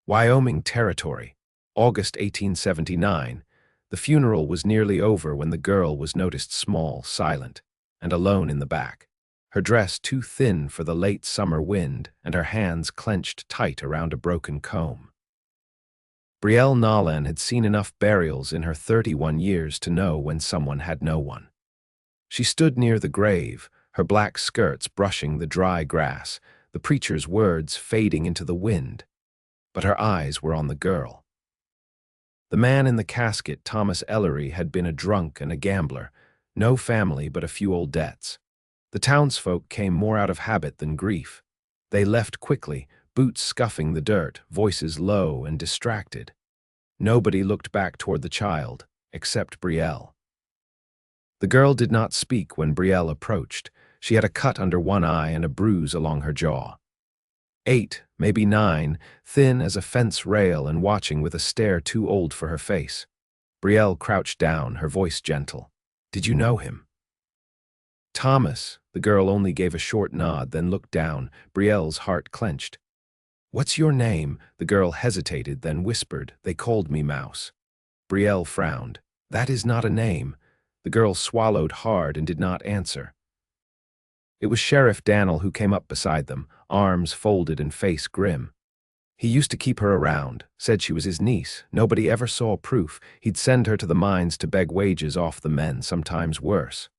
Wyoming Territory, August 1879. The funeral was nearly over when the girl was noticed small, silent, and alone in the back. Her dress too thin for the late summer wind, and her hands clenched tight around a broken comb. Brielle Nolan had seen enough burials in her 31 years to know when someone had no one. She stood near the grave, her black skirts brushing the dry grass, the preacher's words fading into the wind. But her eyes were on the girl. The man in the casket, Thomas Ellery, had been a drunk and a gambler, no family but a few old debts. The townsfolk came more out of habit than grief. They left quickly, boots scuffing the dirt, voices low and distracted. Nobody looked back toward the child, except Brielle. The girl did not speak when Brielle approached. She had a cut under one eye and a bruise along her jaw. 8, maybe 9, thin as a fence rail and watching with a stare too old for her face. Brielle crouched down, her voice gentle. "Did you know him?" "Thomas." The girl only gave a short nod, then looked down. Brielle's heart clenched. "What's your name?" The girl hesitated, then whispered, "They called me Mouse." Brielle frowned. "That is not a name." The girl swallowed hard and did not answer. It was Sheriff Dannel who came up beside them, arms folded and face grim. He used to keep her around, said she was his niece. Nobody ever saw proof. He'd send her to the mines to beg wages off the men, sometimes worse.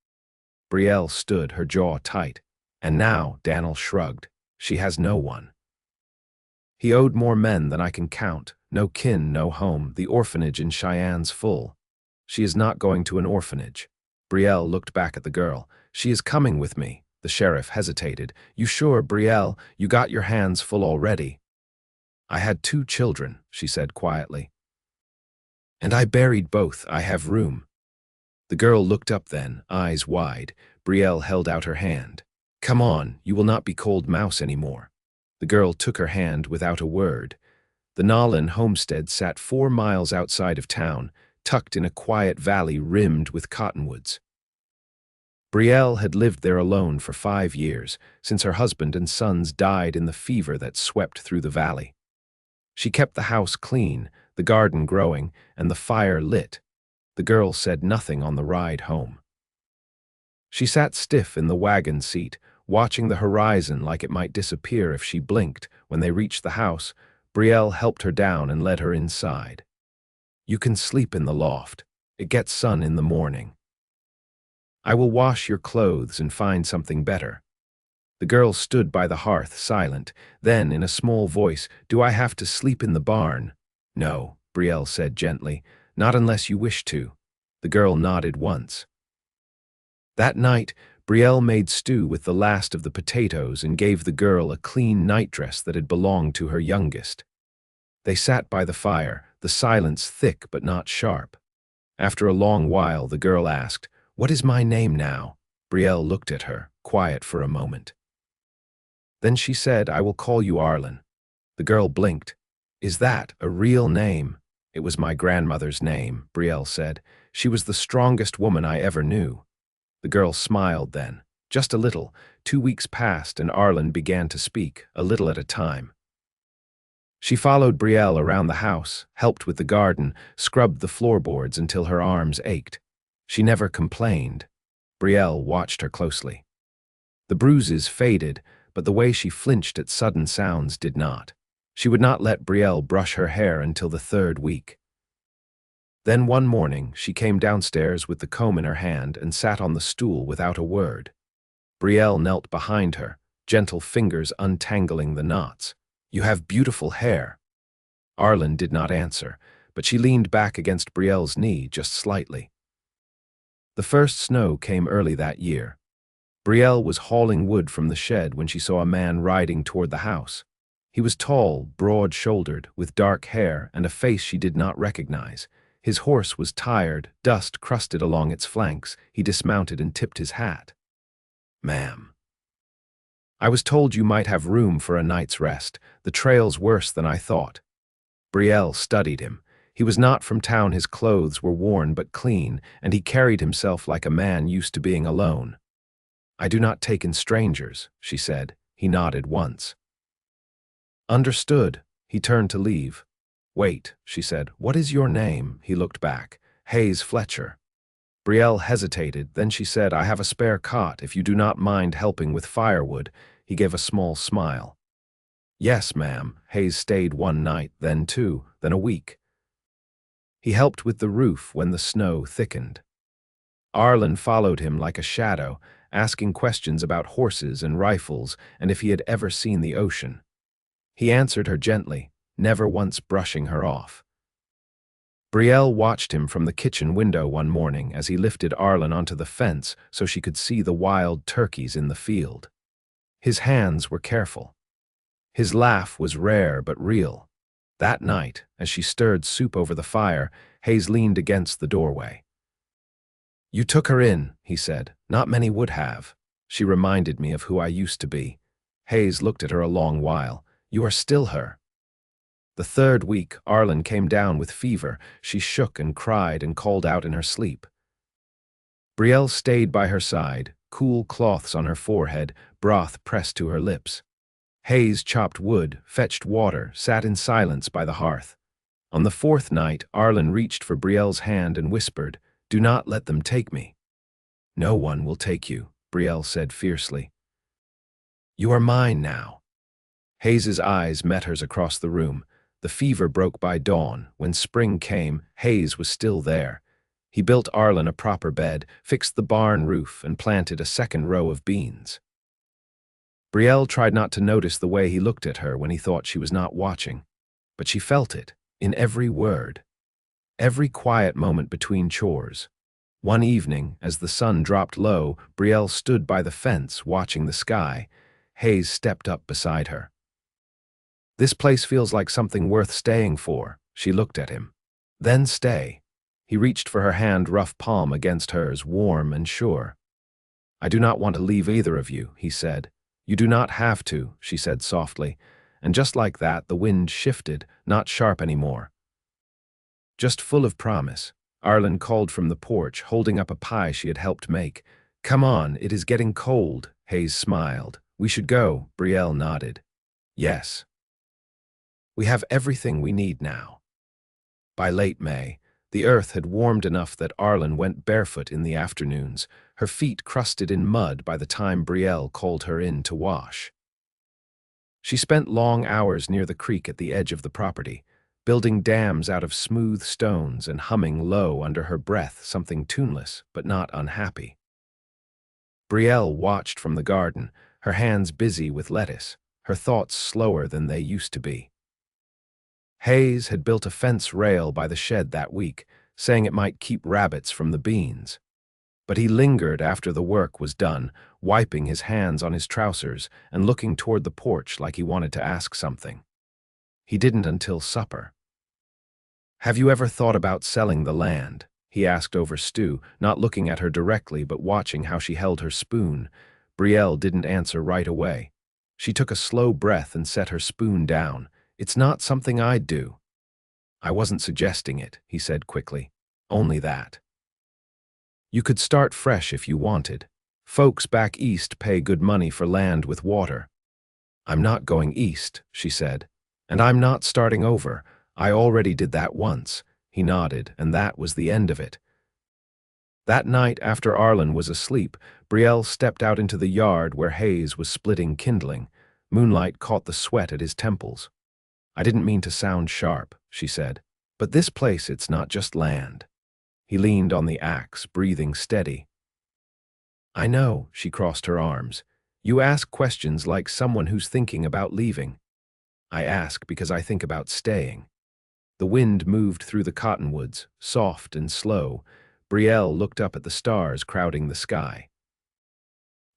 Brielle stood, her jaw tight. "And now," Dannel shrugged, "she has no one." "He owed more men than I can count. No kin, no home. The orphanage in Cheyenne's full." "She is not going to an orphanage." Brielle looked back at the girl. "She is coming with me." The sheriff hesitated. "You sure, Brielle? You got your hands full already." "I had 2 children," she said quietly. "And I buried both. I have room." The girl looked up then, eyes wide. Brielle held out her hand. "Come on, you will not be called Mouse anymore." The girl took her hand without a word. The Nolan homestead sat 4 miles outside of town, tucked in a quiet valley rimmed with cottonwoods. Brielle had lived there alone for 5 years, since her husband and sons died in the fever that swept through the valley. She kept the house clean, the garden growing, and the fire lit. The girl said nothing on the ride home. She sat stiff in the wagon seat, watching the horizon like it might disappear if she blinked. When they reached the house, Brielle helped her down and led her inside. "You can sleep in the loft. It gets sun in the morning. I will wash your clothes and find something better." The girl stood by the hearth, silent. Then, in a small voice, "Do I have to sleep in the barn?" "No," Brielle said gently. "Not unless you wish to." The girl nodded once. That night, Brielle made stew with the last of the potatoes and gave the girl a clean nightdress that had belonged to her youngest. They sat by the fire, the silence thick but not sharp. After a long while, the girl asked, "What is my name now?" Brielle looked at her, quiet for a moment. Then she said, "I will call you Arlen." The girl blinked. "Is that a real name?" "It was my grandmother's name," Brielle said. "She was the strongest woman I ever knew." The girl smiled then, just a little. 2 weeks passed and Arlen began to speak, a little at a time. She followed Brielle around the house, helped with the garden, scrubbed the floorboards until her arms ached. She never complained. Brielle watched her closely. The bruises faded, but the way she flinched at sudden sounds did not. She would not let Brielle brush her hair until the 3rd week. Then one morning, she came downstairs with the comb in her hand and sat on the stool without a word. Brielle knelt behind her, gentle fingers untangling the knots. "You have beautiful hair." Arlen did not answer, but she leaned back against Brielle's knee just slightly. The first snow came early that year. Brielle was hauling wood from the shed when she saw a man riding toward the house. He was tall, broad-shouldered, with dark hair and a face she did not recognize. His horse was tired, dust crusted along its flanks. He dismounted and tipped his hat. "Ma'am, I was told you might have room for a night's rest. The trail's worse than I thought." Brielle studied him. He was not from town, his clothes were worn but clean, and he carried himself like a man used to being alone. "I do not take in strangers," she said. He nodded once. "Understood." He turned to leave. "Wait," she said. "What is your name?" He looked back. "Hayes Fletcher." Brielle hesitated, then she said, "I have a spare cot if you do not mind helping with firewood." He gave a small smile. "Yes, ma'am." Hayes stayed one night, then two, then a week. He helped with the roof when the snow thickened. Arlen followed him like a shadow, asking questions about horses and rifles and if he had ever seen the ocean. He answered her gently, never once brushing her off. Brielle watched him from the kitchen window one morning as he lifted Arlen onto the fence so she could see the wild turkeys in the field. His hands were careful. His laugh was rare but real. That night, as she stirred soup over the fire, Hayes leaned against the doorway. "You took her in," he said. "Not many would have. She reminded me of who I used to be." Hayes looked at her a long while. "You are still her." The third week, Arlen came down with fever. She shook and cried and called out in her sleep. Brielle stayed by her side, cool cloths on her forehead, broth pressed to her lips. Hayes chopped wood, fetched water, sat in silence by the hearth. On the fourth night, Arlen reached for Brielle's hand and whispered, "Do not let them take me." "No one will take you," Brielle said fiercely. "You are mine now." Hayes's eyes met hers across the room. The fever broke by dawn. When spring came, Hayes was still there. He built Arlen a proper bed, fixed the barn roof, and planted a second row of beans. Brielle tried not to notice the way he looked at her when he thought she was not watching, but she felt it, in every word. Every quiet moment between chores. One evening, as the sun dropped low, Brielle stood by the fence, watching the sky. Hayes stepped up beside her. "This place feels like something worth staying for." She looked at him. "Then stay." He reached for her hand, rough palm against hers, warm and sure. "I do not want to leave either of you," he said. "You do not have to," she said softly. And just like that, the wind shifted, not sharp anymore, just full of promise. Arlen called from the porch, holding up a pie she had helped make. "Come on, it is getting cold." Hayes smiled. "We should go." Brielle nodded. "Yes. We have everything we need now." By late May, the earth had warmed enough that Arlen went barefoot in the afternoons, her feet crusted in mud by the time Brielle called her in to wash. She spent long hours near the creek at the edge of the property, building dams out of smooth stones and humming low under her breath something tuneless but not unhappy. Brielle watched from the garden, her hands busy with lettuce, her thoughts slower than they used to be. Hayes had built a fence rail by the shed that week, saying it might keep rabbits from the beans. But he lingered after the work was done, wiping his hands on his trousers and looking toward the porch like he wanted to ask something. He didn't until supper. "Have you ever thought about selling the land?" he asked over stew, not looking at her directly but watching how she held her spoon. Brielle didn't answer right away. She took a slow breath and set her spoon down. "It's not something I'd do." "I wasn't suggesting it," he said quickly. "Only that. You could start fresh if you wanted. Folks back east pay good money for land with water." "I'm not going east," she said. "And I'm not starting over. I already did that once." He nodded, and that was the end of it. That night, after Arlen was asleep, Brielle stepped out into the yard where Hayes was splitting kindling. Moonlight caught the sweat at his temples. "I didn't mean to sound sharp," she said, "but this place, it's not just land." He leaned on the axe, breathing steady. "I know," she crossed her arms. "You ask questions like someone who's thinking about leaving." "I ask because I think about staying." The wind moved through the cottonwoods, soft and slow. Brielle looked up at the stars crowding the sky.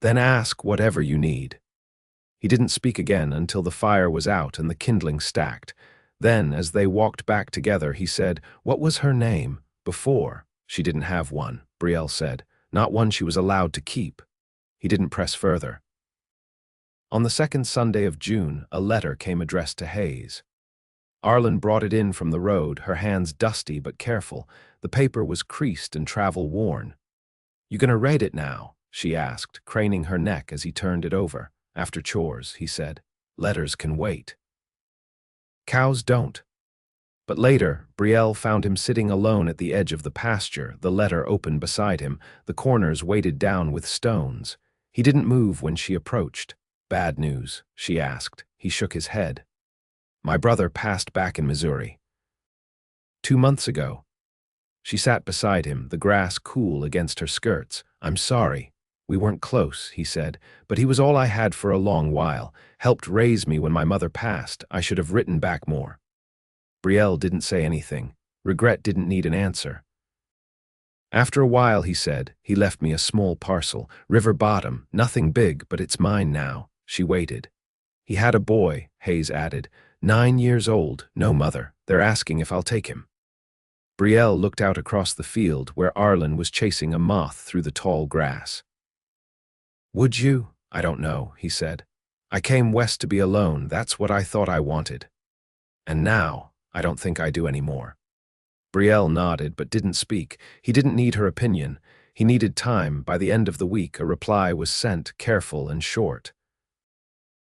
"Then ask whatever you need." He didn't speak again until the fire was out and the kindling stacked. Then, as they walked back together, he said, "What was her name before?" "She didn't have one," Brielle said. "Not one she was allowed to keep." He didn't press further. On the second Sunday of June, a letter came addressed to Hayes. Arlen brought it in from the road, her hands dusty but careful. The paper was creased and travel-worn. "You gonna read it now?" she asked, craning her neck as he turned it over. "After chores," he said. "Letters can wait." Cows don't. But later, Brielle found him sitting alone at the edge of the pasture, the letter open beside him, the corners weighted down with stones. He didn't move when she approached. "Bad news?" she asked. He shook his head. "My brother passed back in Missouri. 2 months ago." She sat beside him, the grass cool against her skirts. "I'm sorry. We weren't close," he said, "but he was all I had for a long while. Helped raise me when my mother passed. I should have written back more." Brielle didn't say anything. Regret didn't need an answer. "After a while," he said, "he left me a small parcel. River bottom, nothing big, but it's mine now." She waited. "He had a boy," Hayes added. 9 years old, no mother. They're asking if I'll take him." Brielle looked out across the field where Arlen was chasing a moth through the tall grass. "Would you?" "I don't know," he said. "I came west to be alone. That's what I thought I wanted. And now, I don't think I do anymore." Brielle nodded but didn't speak. He didn't need her opinion. He needed time. By the end of the week, a reply was sent, careful and short.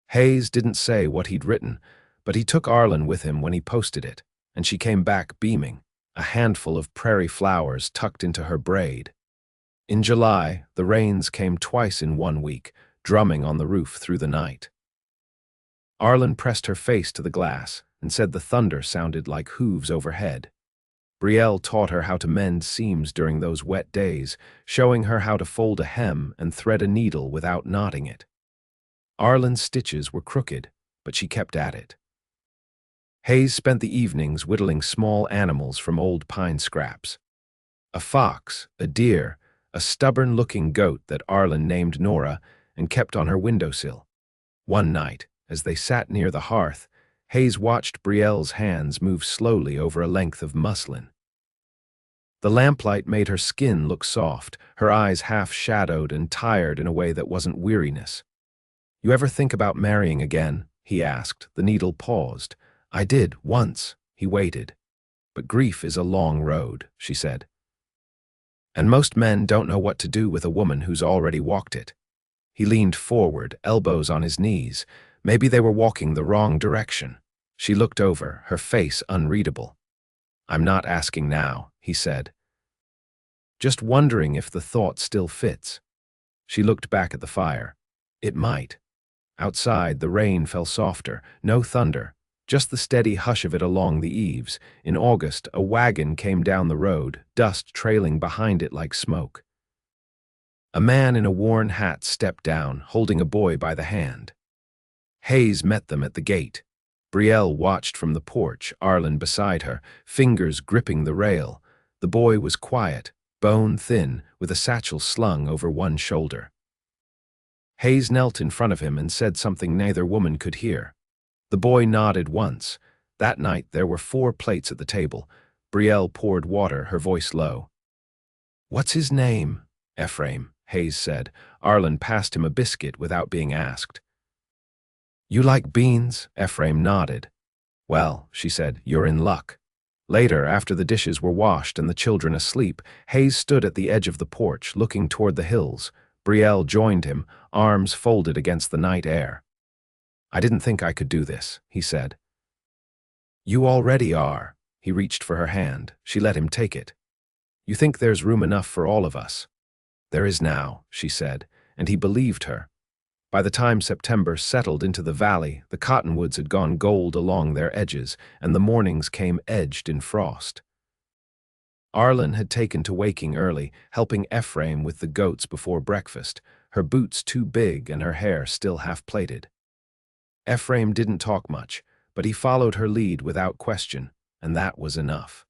Hayes didn't say what he'd written, but he took Arlen with him when he posted it, and she came back beaming, a handful of prairie flowers tucked into her braid. In July, the rains came twice in 1 week, drumming on the roof through the night. Arlen pressed her face to the glass and said the thunder sounded like hooves overhead. Brielle taught her how to mend seams during those wet days, showing her how to fold a hem and thread a needle without knotting it. Arlen's stitches were crooked, but she kept at it. Hayes spent the evenings whittling small animals from old pine scraps. A fox, a deer, a stubborn-looking goat that Arlen named Nora and kept on her windowsill. One night, as they sat near the hearth, Hayes watched Brielle's hands move slowly over a length of muslin. The lamplight made her skin look soft, her eyes half-shadowed and tired in a way that wasn't weariness. "You ever think about marrying again?" he asked. The needle paused. "I did, once." He waited. "But grief is a long road," she said. "And most men don't know what to do with a woman who's already walked it." He leaned forward, elbows on his knees. Maybe they were walking the wrong direction. She looked over, her face unreadable. "I'm not asking now," he said. "Just wondering if the thought still fits." She looked back at the fire. It might. Outside, the rain fell softer, no thunder, just the steady hush of it along the eaves. In August, a wagon came down the road, dust trailing behind it like smoke. A man in a worn hat stepped down, holding a boy by the hand. Hayes met them at the gate. Brielle watched from the porch, Arlen beside her, fingers gripping the rail. The boy was quiet, bone-thin, with a satchel slung over one shoulder. Hayes knelt in front of him and said something neither woman could hear. The boy nodded once. That night there were 4 plates at the table. Brielle poured water, her voice low. "What's his name?" "Ephraim," Hayes said. Arlen passed him a biscuit without being asked. "You like beans?" Ephraim nodded. "Well," she said, "you're in luck." Later, after the dishes were washed and the children asleep, Hayes stood at the edge of the porch, looking toward the hills. Brielle joined him, arms folded against the night air. "I didn't think I could do this," he said. "You already are." He reached for her hand. She let him take it. "You think there's room enough for all of us?" "There is now," she said, and he believed her. By the time September settled into the valley, the cottonwoods had gone gold along their edges, and the mornings came edged in frost. Arlen had taken to waking early, helping Ephraim with the goats before breakfast, her boots too big and her hair still half-plaited. Ephraim didn't talk much, but he followed her lead without question, and that was enough.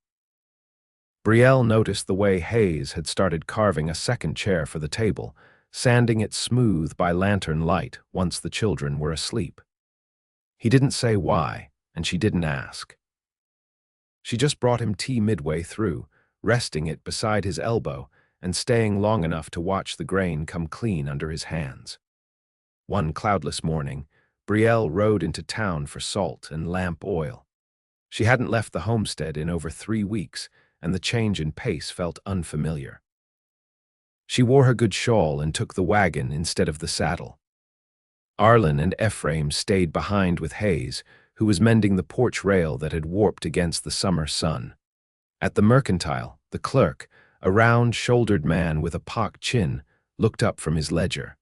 Brielle noticed the way Hayes had started carving a second chair for the table, sanding it smooth by lantern light once the children were asleep. He didn't say why, and she didn't ask. She just brought him tea midway through, resting it beside his elbow and staying long enough to watch the grain come clean under his hands. One cloudless morning, Brielle rode into town for salt and lamp oil. She hadn't left the homestead in over 3 weeks, and the change in pace felt unfamiliar. She wore her good shawl and took the wagon instead of the saddle. Arlen and Ephraim stayed behind with Hayes, who was mending the porch rail that had warped against the summer sun. At the mercantile, the clerk, a round-shouldered man with a pock chin, looked up from his ledger.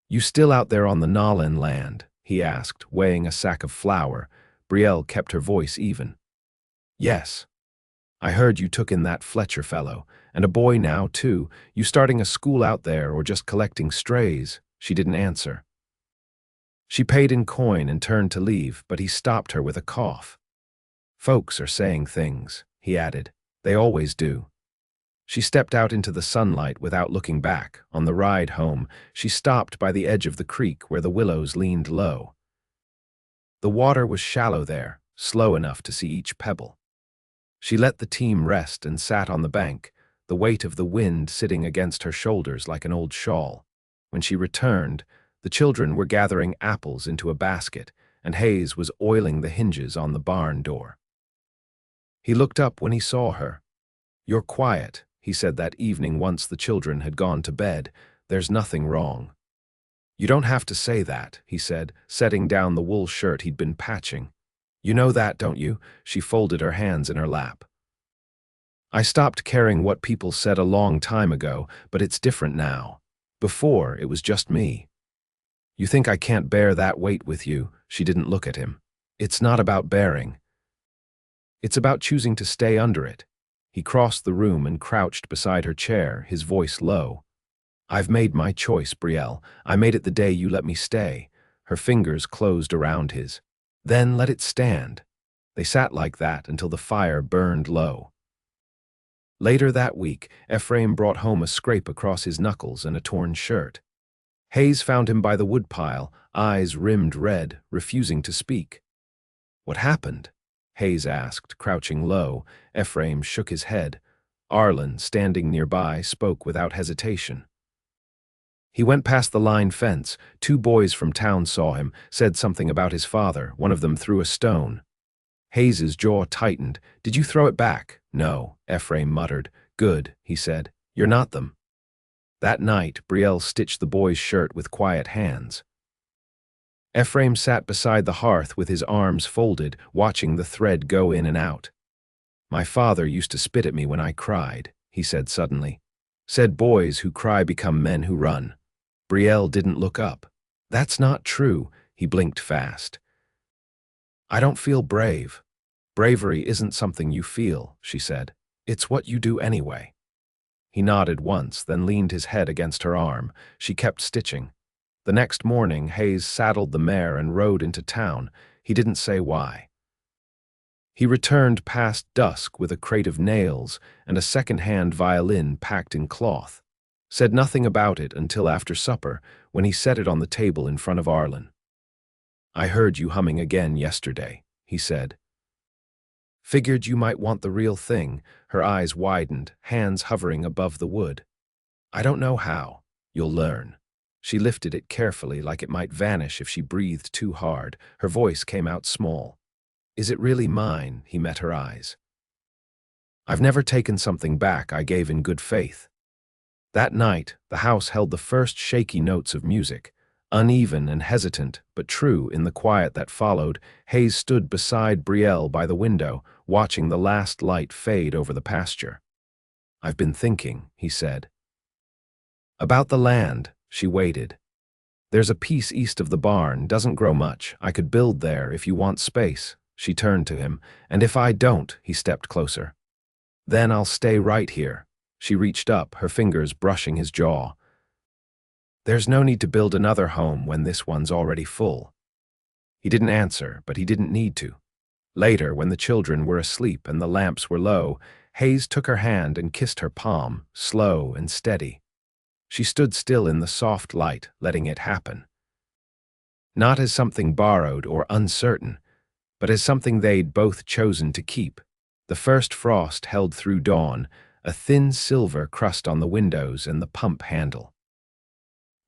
"You still out there on the Nolan land?" he asked, weighing a sack of flour. Brielle kept her voice even. "Yes. I heard you took in that Fletcher fellow, and a boy now, too. You starting a school out there or just collecting strays?" She didn't answer. She paid in coin and turned to leave, but he stopped her with a cough. "Folks are saying things," he added. "They always do." She stepped out into the sunlight without looking back. On the ride home, she stopped by the edge of the creek where the willows leaned low. The water was shallow there, slow enough to see each pebble. She let the team rest and sat on the bank, the weight of the wind sitting against her shoulders like an old shawl. When she returned, the children were gathering apples into a basket, and Hayes was oiling the hinges on the barn door. He looked up when he saw her. "You're quiet," he said that evening once the children had gone to bed. "There's nothing wrong." "You don't have to say that," he said, setting down the wool shirt he'd been patching. "You know that, don't you?" She folded her hands in her lap. "I stopped caring what people said a long time ago, but it's different now. Before, it was just me." "You think I can't bear that weight with you?" She didn't look at him. "It's not about bearing. It's about choosing to stay under it." He crossed the room and crouched beside her chair, his voice low. "I've made my choice, Brielle. I made it the day you let me stay." Her fingers closed around his. "Then let it stand." They sat like that until the fire burned low. Later that week, Ephraim brought home a scrape across his knuckles and a torn shirt. Hayes found him by the woodpile, eyes rimmed red, refusing to speak. "What happened?" Hayes asked, crouching low. Ephraim shook his head. Arlen, standing nearby, spoke without hesitation. "He went past the line fence. 2 boys from town saw him, said something about his father. One of them threw a stone." Hayes's jaw tightened. "Did you throw it back?" "No," Ephraim muttered. "Good," he said. "You're not them." That night, Brielle stitched the boy's shirt with quiet hands. Ephraim sat beside the hearth with his arms folded, watching the thread go in and out. "My father used to spit at me when I cried," he said suddenly. "Said boys who cry become men who run." Brielle didn't look up. "That's not true." He blinked fast. "I don't feel brave." "Bravery isn't something you feel," she said. "It's what you do anyway." He nodded once, then leaned his head against her arm. She kept stitching. The next morning, Hayes saddled the mare and rode into town. He didn't say why. He returned past dusk with a crate of nails and a second-hand violin packed in cloth. Said nothing about it until after supper, when he set it on the table in front of Arlen. "I heard you humming again yesterday," he said. "Figured you might want the real thing." Her eyes widened, hands hovering above the wood. "I don't know how. You'll learn." She lifted it carefully, like it might vanish if she breathed too hard. Her voice came out small. "Is it really mine?" He met her eyes. "I've never taken something back I gave in good faith." That night, the house held the first shaky notes of music. Uneven and hesitant, but true in the quiet that followed, Hayes stood beside Brielle by the window, watching the last light fade over the pasture. "I've been thinking," he said. "About the land." She waited. "There's a piece east of the barn, doesn't grow much. I could build there if you want space." She turned to him. "And if I don't," he stepped closer. "Then I'll stay right here." She reached up, her fingers brushing his jaw. "There's no need to build another home when this one's already full." He didn't answer, but he didn't need to. Later, when the children were asleep and the lamps were low, Hayes took her hand and kissed her palm, slow and steady. She stood still in the soft light, letting it happen. Not as something borrowed or uncertain, but as something they'd both chosen to keep. The first frost held through dawn, a thin silver crust on the windows and the pump handle.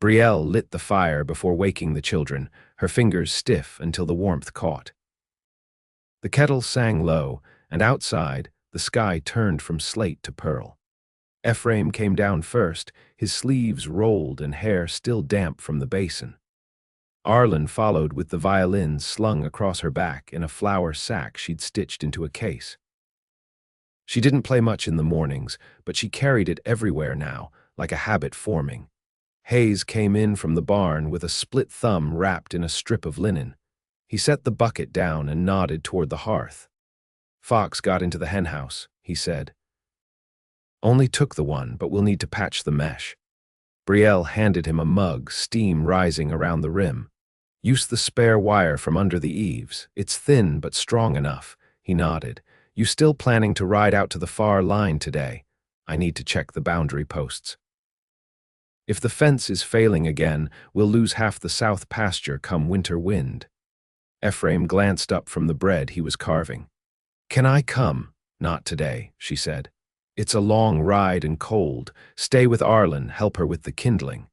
Brielle lit the fire before waking the children, her fingers stiff until the warmth caught. The kettle sang low, and outside, the sky turned from slate to pearl. Ephraim came down first, his sleeves rolled and hair still damp from the basin. Arlen followed with the violin slung across her back in a flour sack she'd stitched into a case. She didn't play much in the mornings, but she carried it everywhere now, like a habit forming. Hayes came in from the barn with a split thumb wrapped in a strip of linen. He set the bucket down and nodded toward the hearth. "Fox got into the henhouse," he said. "Only took the one, but we'll need to patch the mesh." Brielle handed him a mug, steam rising around the rim. "Use the spare wire from under the eaves. It's thin but strong enough." He nodded. "You still planning to ride out to the far line today?" "I need to check the boundary posts. If the fence is failing again, we'll lose half the south pasture come winter wind." Ephraim glanced up from the bread he was carving. "Can I come?" "Not today," she said. "It's a long ride and cold. Stay with Arlen, help her with the kindling."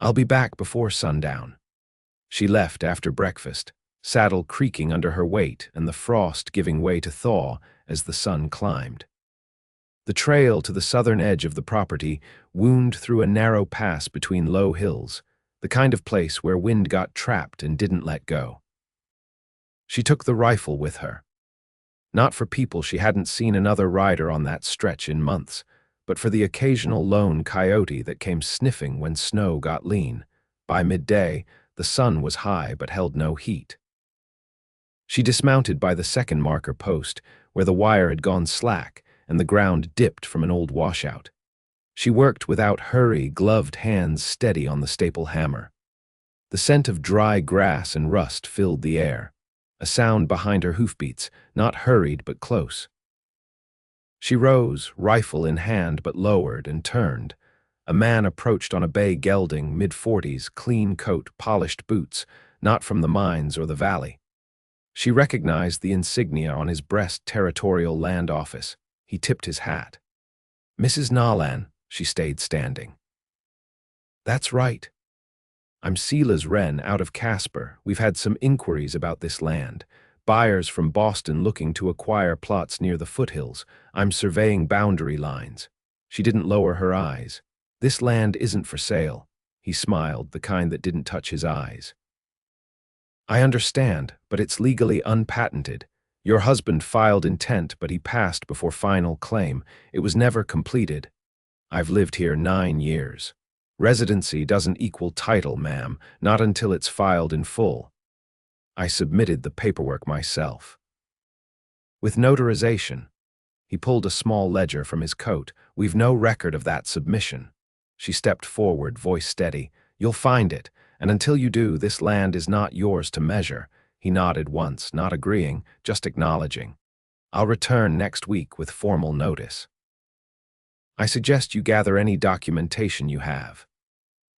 "I'll be back before sundown." She left after breakfast, saddle creaking under her weight and the frost giving way to thaw as the sun climbed. The trail to the southern edge of the property wound through a narrow pass between low hills, the kind of place where wind got trapped and didn't let go. She took the rifle with her. Not for people she hadn't seen another rider on that stretch in months, but for the occasional lone coyote that came sniffing when snow got lean. By midday, the sun was high but held no heat. She dismounted by the second marker post, where the wire had gone slack and the ground dipped from an old washout. She worked without hurry, gloved hands steady on the staple hammer. The scent of dry grass and rust filled the air, a sound behind her hoofbeats, not hurried but close. She rose, rifle in hand, but lowered and turned. A man approached on a bay gelding, mid-40s, clean coat, polished boots, not from the mines or the valley. She recognized the insignia on his breast, territorial land office. He tipped his hat. "Mrs. Nahlan," she stayed standing. "That's right. I'm Silas Wren, out of Casper. We've had some inquiries about this land. Buyers from Boston looking to acquire plots near the foothills. I'm surveying boundary lines." She didn't lower her eyes. "This land isn't for sale." He smiled, the kind that didn't touch his eyes. "I understand, but it's legally unpatented. Your husband filed intent, but he passed before final claim. It was never completed. I've lived here 9 years. Residency doesn't equal title, ma'am, not until it's filed in full. I submitted the paperwork myself." "With notarization." He pulled a small ledger from his coat. "We've no record of that submission." She stepped forward, voice steady. "You'll find it, and until you do, this land is not yours to measure." He nodded once, not agreeing, just acknowledging. "I'll return next week with formal notice. I suggest you gather any documentation you have."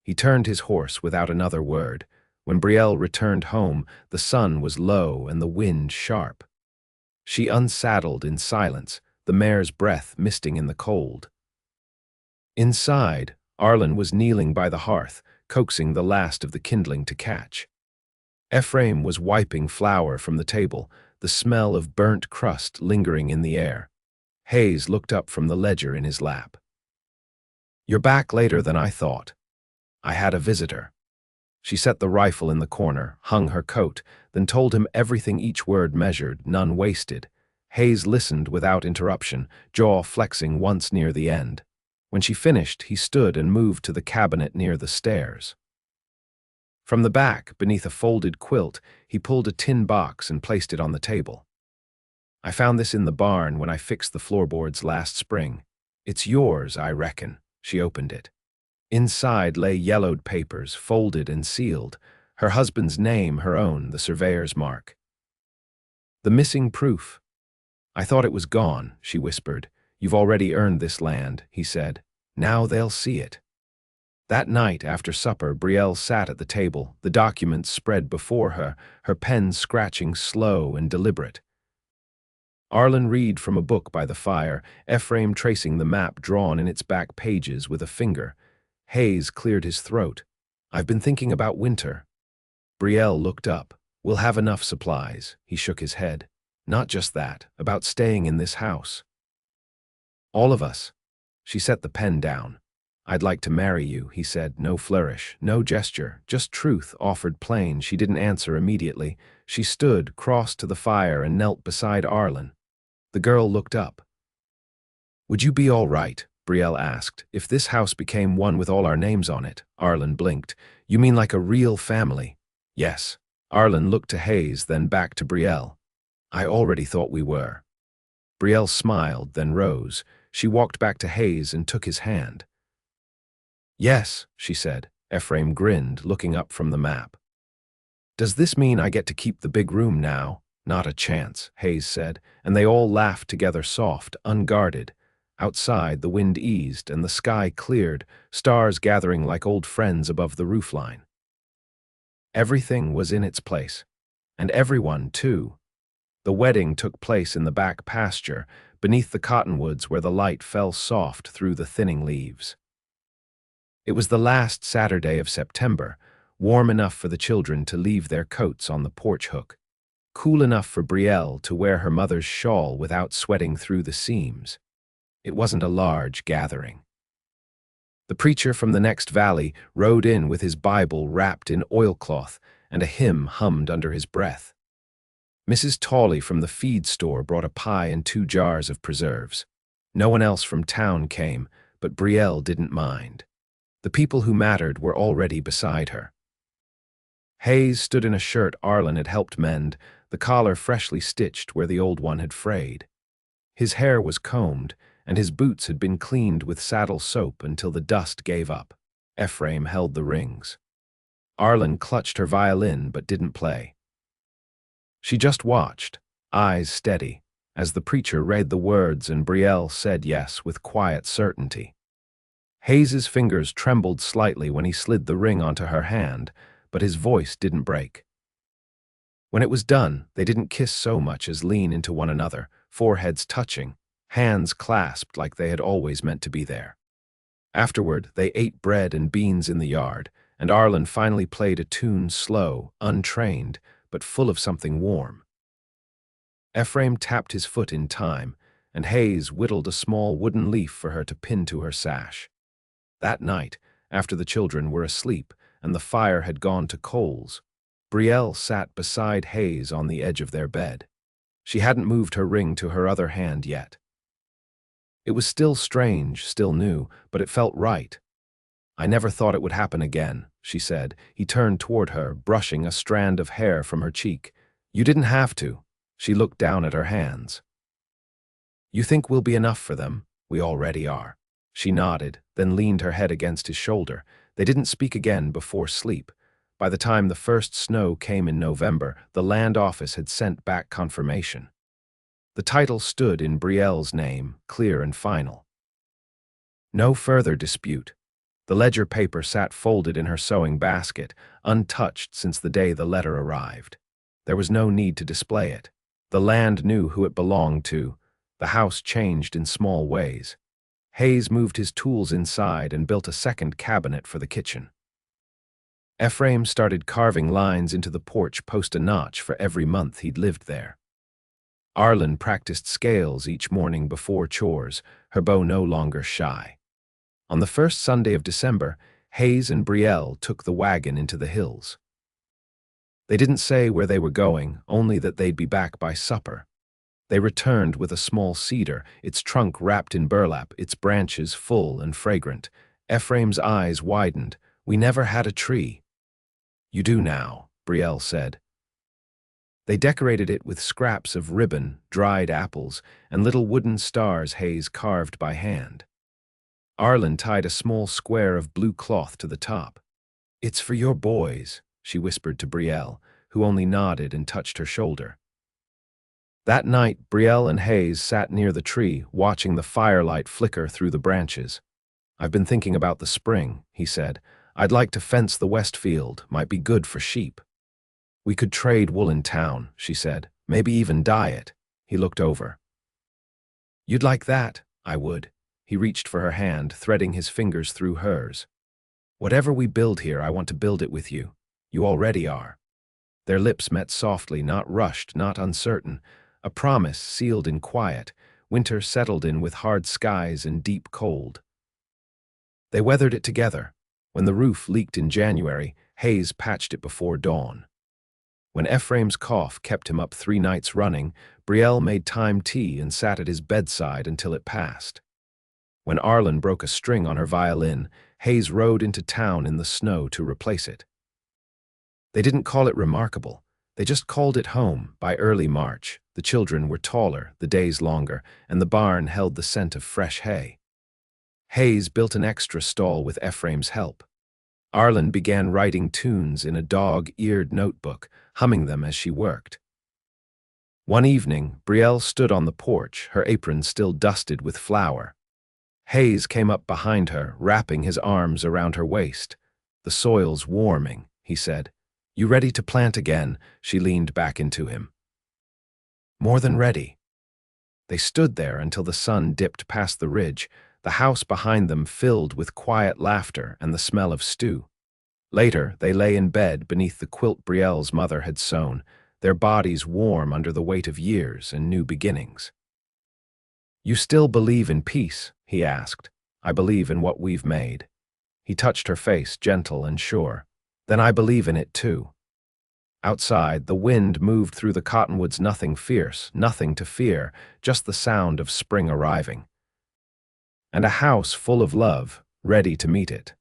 He turned his horse without another word. When Brielle returned home, the sun was low and the wind sharp. She unsaddled in silence, the mare's breath misting in the cold. Inside, Arlen was kneeling by the hearth, coaxing the last of the kindling to catch. Ephraim was wiping flour from the table, the smell of burnt crust lingering in the air. Hayes looked up from the ledger in his lap. "You're back later than I thought. I had a visitor." She set the rifle in the corner, hung her coat, then told him everything each word measured, none wasted. Hayes listened without interruption, jaw flexing once near the end. When she finished, he stood and moved to the cabinet near the stairs. From the back, beneath a folded quilt, he pulled a tin box and placed it on the table. "I found this in the barn when I fixed the floorboards last spring. It's yours, I reckon." She opened it. Inside lay yellowed papers, folded and sealed. Her husband's name, her own, the surveyor's mark. "The missing proof." "I thought it was gone," she whispered. "You've already earned this land," he said. "Now they'll see it." That night, after supper, Brielle sat at the table, the documents spread before her, her pen scratching slow and deliberate. Arlen read from a book by the fire, Ephraim tracing the map drawn in its back pages with a finger. Hayes cleared his throat. "I've been thinking about winter." Brielle looked up. "We'll have enough supplies." He shook his head. "Not just that, about staying in this house." "All of us." She set the pen down. "I'd like to marry you," he said, no flourish, no gesture, just truth offered plain. She didn't answer immediately. She stood, crossed to the fire, and knelt beside Arlen. The girl looked up. "Would you be all right?" Brielle asked, "if this house became one with all our names on it?" Arlen blinked. "You mean like a real family?" "Yes." Arlen looked to Hayes, then back to Brielle. "I already thought we were." Brielle smiled, then rose. She walked back to Hayes and took his hand. "Yes," she said. Ephraim grinned, looking up from the map. "Does this mean I get to keep the big room now?" "Not a chance," Hayes said, and they all laughed together, soft, unguarded. Outside, the wind eased and the sky cleared, stars gathering like old friends above the roofline. Everything was in its place. And everyone, too. The wedding took place in the back pasture, beneath the cottonwoods where the light fell soft through the thinning leaves. It was the last Saturday of September, warm enough for the children to leave their coats on the porch hook, cool enough for Brielle to wear her mother's shawl without sweating through the seams. It wasn't a large gathering. The preacher from the next valley rode in with his Bible wrapped in oilcloth, and a hymn hummed under his breath. Mrs. Tawley from the feed store brought a pie and 2 jars of preserves. No one else from town came, but Brielle didn't mind. The people who mattered were already beside her. Hayes stood in a shirt Arlen had helped mend, the collar freshly stitched where the old one had frayed. His hair was combed, and his boots had been cleaned with saddle soap until the dust gave up. Ephraim held the rings. Arlen clutched her violin but didn't play. She just watched, eyes steady, as the preacher read the words and Brielle said yes with quiet certainty. Hayes's fingers trembled slightly when he slid the ring onto her hand, but his voice didn't break. When it was done, they didn't kiss so much as lean into one another, foreheads touching, hands clasped like they had always meant to be there. Afterward, they ate bread and beans in the yard, and Arlen finally played a tune slow, untrained, but full of something warm. Ephraim tapped his foot in time, and Hayes whittled a small wooden leaf for her to pin to her sash. That night, after the children were asleep and the fire had gone to coals, Brielle sat beside Hayes on the edge of their bed. She hadn't moved her ring to her other hand yet. It was still strange, still new, but it felt right. "I never thought it would happen again," she said. He turned toward her, brushing a strand of hair from her cheek. "You didn't have to." She looked down at her hands. "You think we'll be enough for them? We already are." She nodded, then leaned her head against his shoulder. They didn't speak again before sleep. By the time the first snow came in November, the land office had sent back confirmation. The title stood in Brielle's name, clear and final. No further dispute. The ledger paper sat folded in her sewing basket, untouched since the day the letter arrived. There was no need to display it. The land knew who it belonged to. The house changed in small ways. Hayes moved his tools inside and built a second cabinet for the kitchen. Ephraim started carving lines into the porch post a notch for every month he'd lived there. Arlen practiced scales each morning before chores, her bow no longer shy. On the first Sunday of December, Hayes and Brielle took the wagon into the hills. They didn't say where they were going, only that they'd be back by supper. They returned with a small cedar, its trunk wrapped in burlap, its branches full and fragrant. Ephraim's eyes widened. "We never had a tree." "You do now," Brielle said. They decorated it with scraps of ribbon, dried apples, and little wooden stars Hayes carved by hand. Arlen tied a small square of blue cloth to the top. "It's for your boys," she whispered to Brielle, who only nodded and touched her shoulder. That night, Brielle and Hayes sat near the tree, watching the firelight flicker through the branches. "I've been thinking about the spring," he said. "I'd like to fence the west field, might be good for sheep." "We could trade wool in town," she said. "Maybe even dye it." He looked over. "You'd like that?" "I would." He reached for her hand, threading his fingers through hers. "Whatever we build here, I want to build it with you. You already are." Their lips met softly, not rushed, not uncertain. A promise sealed in quiet. Winter settled in with hard skies and deep cold. They weathered it together. When the roof leaked in January, Hayes patched it before dawn. When Ephraim's cough kept him up 3 nights running, Brielle made time tea and sat at his bedside until it passed. When Arlen broke a string on her violin, Hayes rode into town in the snow to replace it. They didn't call it remarkable. They just called it home. By early March, the children were taller, the days longer, and the barn held the scent of fresh hay. Hayes built an extra stall with Ephraim's help. Arlen began writing tunes in a dog-eared notebook, humming them as she worked. One evening, Brielle stood on the porch, her apron still dusted with flour. Hayes came up behind her, wrapping his arms around her waist. "The soil's warming," he said. "You ready to plant again?" She leaned back into him. "More than ready." They stood there until the sun dipped past the ridge, the house behind them filled with quiet laughter and the smell of stew. Later, they lay in bed beneath the quilt Brielle's mother had sewn, their bodies warm under the weight of years and new beginnings. "You still believe in peace?" he asked. "I believe in what we've made." He touched her face, gentle and sure. "Then I believe in it too." Outside, the wind moved through the cottonwoods, nothing fierce, nothing to fear, just the sound of spring arriving. And a house full of love, ready to meet it.